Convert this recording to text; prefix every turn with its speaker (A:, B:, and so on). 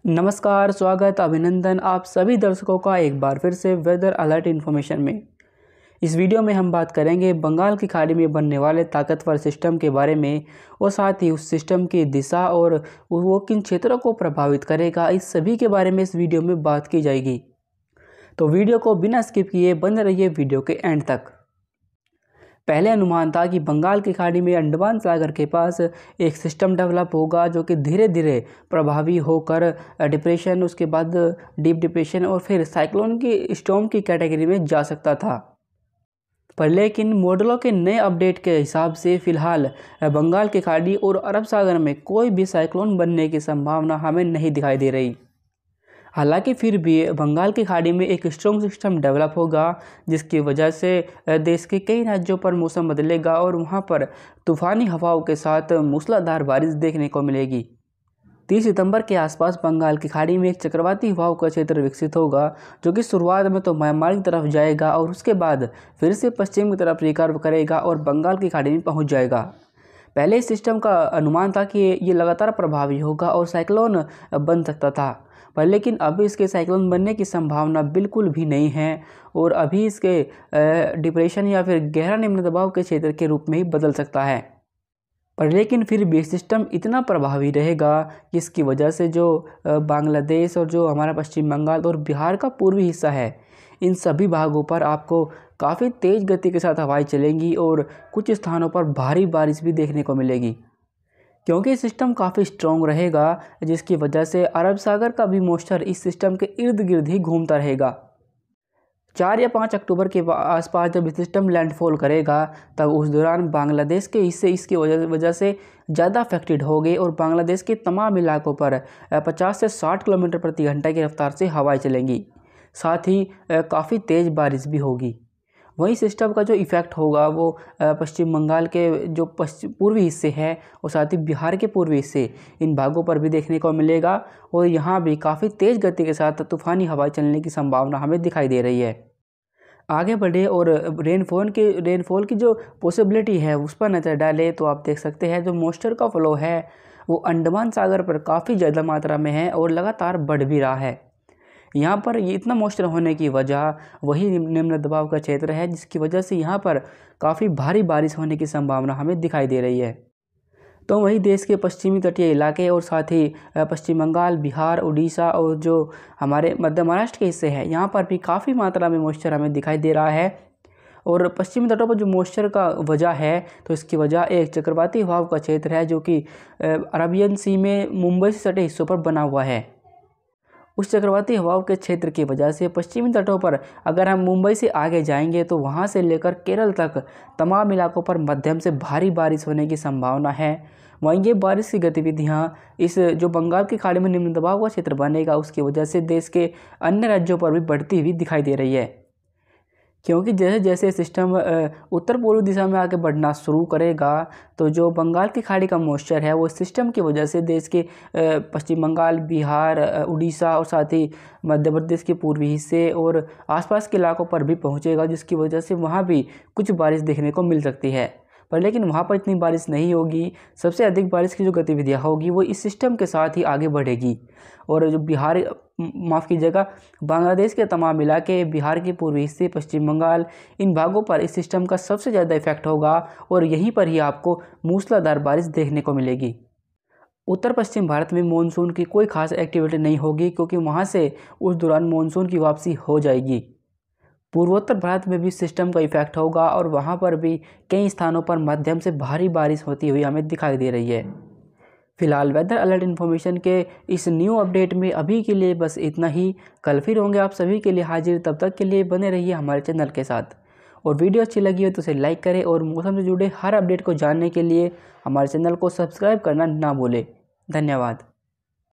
A: नमस्कार, स्वागत, अभिनंदन आप सभी दर्शकों का एक बार फिर से वेदर अलर्ट इन्फॉर्मेशन में। इस वीडियो में हम बात करेंगे बंगाल की खाड़ी में बनने वाले ताकतवर सिस्टम के बारे में और साथ ही उस सिस्टम की दिशा और वो किन क्षेत्रों को प्रभावित करेगा, इस सभी के बारे में इस वीडियो में बात की जाएगी। तो वीडियो को बिना स्किप किए बने रहिए वीडियो के एंड तक। पहले अनुमान था कि बंगाल की खाड़ी में अंडमान सागर के पास एक सिस्टम डेवलप होगा जो कि धीरे धीरे प्रभावी होकर डिप्रेशन, उसके बाद डीप डिप्रेशन और फिर साइक्लोन की स्टॉर्म की कैटेगरी में जा सकता था। पर लेकिन मॉडलों के नए अपडेट के हिसाब से फ़िलहाल बंगाल की खाड़ी और अरब सागर में कोई भी साइक्लोन बनने की संभावना हमें नहीं दिखाई दे रही। हालांकि फिर भी बंगाल की खाड़ी में एक स्ट्रॉन्ग सिस्टम डेवलप होगा जिसकी वजह से देश के कई राज्यों पर मौसम बदलेगा और वहां पर तूफ़ानी हवाओं के साथ मूसलाधार बारिश देखने को मिलेगी। 30 सितंबर के आसपास बंगाल की खाड़ी में एक चक्रवाती हवाओं का क्षेत्र विकसित होगा जो कि शुरुआत में तो म्यांमार की तरफ जाएगा और उसके बाद फिर से पश्चिम की तरफ रिकर्व करेगा और बंगाल की खाड़ी में पहुँच जाएगा। पहले इस सिस्टम का अनुमान था कि ये लगातार प्रभावी होगा और साइक्लोन बन सकता था, पर लेकिन अभी इसके साइक्लोन बनने की संभावना बिल्कुल भी नहीं है और अभी इसके डिप्रेशन या फिर गहरा निम्न दबाव के क्षेत्र के रूप में ही बदल सकता है। पर लेकिन फिर भी सिस्टम इतना प्रभावी रहेगा जिसकी वजह से जो बांग्लादेश और जो हमारा पश्चिम बंगाल और बिहार का पूर्वी हिस्सा है, इन सभी भागों पर आपको काफ़ी तेज़ गति के साथ हवाएं चलेंगी और कुछ स्थानों पर भारी बारिश भी देखने को मिलेगी। क्योंकि सिस्टम काफ़ी स्ट्रॉन्ग रहेगा जिसकी वजह से अरब सागर का भी मॉइस्चर इस सिस्टम के इर्द गिर्द ही घूमता रहेगा। 4 या 5 अक्टूबर के आसपास जब सिस्टम लैंडफॉल करेगा तब उस दौरान बांग्लादेश के हिस्से इसकी वजह से ज़्यादा अफेक्टेड होंगे और बांग्लादेश के तमाम इलाकों पर 50 से 60 किलोमीटर प्रति घंटा की रफ्तार से हवाएं चलेंगी, साथ ही काफ़ी तेज़ बारिश भी होगी। वही सिस्टम का जो इफ़ेक्ट होगा वो पश्चिम बंगाल के जो पूर्वी हिस्से हैं और साथ ही बिहार के पूर्वी हिस्से, इन भागों पर भी देखने को मिलेगा और यहाँ भी काफ़ी तेज़ गति के साथ तूफ़ानी हवाएं चलने की संभावना हमें दिखाई दे रही है। आगे बढ़े और रेनफॉल की जो पॉसिबिलिटी है उस पर नज़र डालें तो आप देख सकते हैं जो मॉइस्चर का फ्लो है वो अंडमान सागर पर काफ़ी ज़्यादा मात्रा में है और लगातार बढ़ भी रहा है। यहाँ पर ये इतना मॉइस्चर होने की वजह वही निम्न दबाव का क्षेत्र है जिसकी वजह से यहाँ पर काफ़ी भारी बारिश होने की संभावना हमें दिखाई दे रही है। तो वही देश के पश्चिमी तटीय इलाके और साथ ही पश्चिम बंगाल, बिहार, उड़ीसा और जो हमारे मध्य महाराष्ट्र के हिस्से हैं यहाँ पर भी काफ़ी मात्रा में मॉइस्चर हमें दिखाई दे रहा है। और पश्चिमी तटों पर जो मॉइस्चर का वजह है तो इसकी वजह एक चक्रवाती हवाओं का क्षेत्र है जो कि अरबियन सी में मुंबई से सटे हिस्सों पर बना हुआ है। उस चक्रवाती हवाओं के क्षेत्र की वजह से पश्चिमी तटों पर अगर हम मुंबई से आगे जाएंगे तो वहां से लेकर केरल तक तमाम इलाकों पर मध्यम से भारी बारिश होने की संभावना है। वहीं ये बारिश की गतिविधियां इस जो बंगाल की खाड़ी में निम्न दबाव का क्षेत्र बनेगा उसकी वजह से देश के अन्य राज्यों पर भी बढ़ती हुई दिखाई दे रही है। क्योंकि जैसे जैसे सिस्टम उत्तर पूर्व दिशा में आगे बढ़ना शुरू करेगा तो जो बंगाल की खाड़ी का मॉइस्चर है वो सिस्टम की वजह से देश के पश्चिम बंगाल, बिहार, उड़ीसा और साथ ही मध्य प्रदेश के पूर्वी हिस्से और आसपास के इलाकों पर भी पहुंचेगा जिसकी वजह से वहां भी कुछ बारिश देखने को मिल सकती है। पर लेकिन वहाँ पर इतनी बारिश नहीं होगी। सबसे अधिक बारिश की जो गतिविधियाँ होगी वो इस सिस्टम के साथ ही आगे बढ़ेगी और जो माफ़ कीजिएगा, बांग्लादेश के तमाम इलाके, बिहार के पूर्वी हिस्से, पश्चिम बंगाल, इन भागों पर इस सिस्टम का सबसे ज़्यादा इफेक्ट होगा और यहीं पर ही आपको मूसलाधार बारिश देखने को मिलेगी। उत्तर पश्चिम भारत में मानसून की कोई खास एक्टिविटी नहीं होगी क्योंकि वहाँ से उस दौरान मानसून की वापसी हो जाएगी। पूर्वोत्तर भारत में भी सिस्टम का इफेक्ट होगा और वहाँ पर भी कई स्थानों पर मध्यम से भारी बारिश होती हुई हमें दिखाई दे रही है। फिलहाल वेदर अलर्ट इन्फॉर्मेशन के इस न्यू अपडेट में अभी के लिए बस इतना ही। कल फिर होंगे आप सभी के लिए हाजिर, तब तक के लिए बने रहिए हमारे चैनल के साथ। और वीडियो अच्छी लगी हो तो उसे लाइक करें और मौसम से जुड़े हर अपडेट को जानने के लिए हमारे चैनल को सब्सक्राइब करना ना भूलें। धन्यवाद।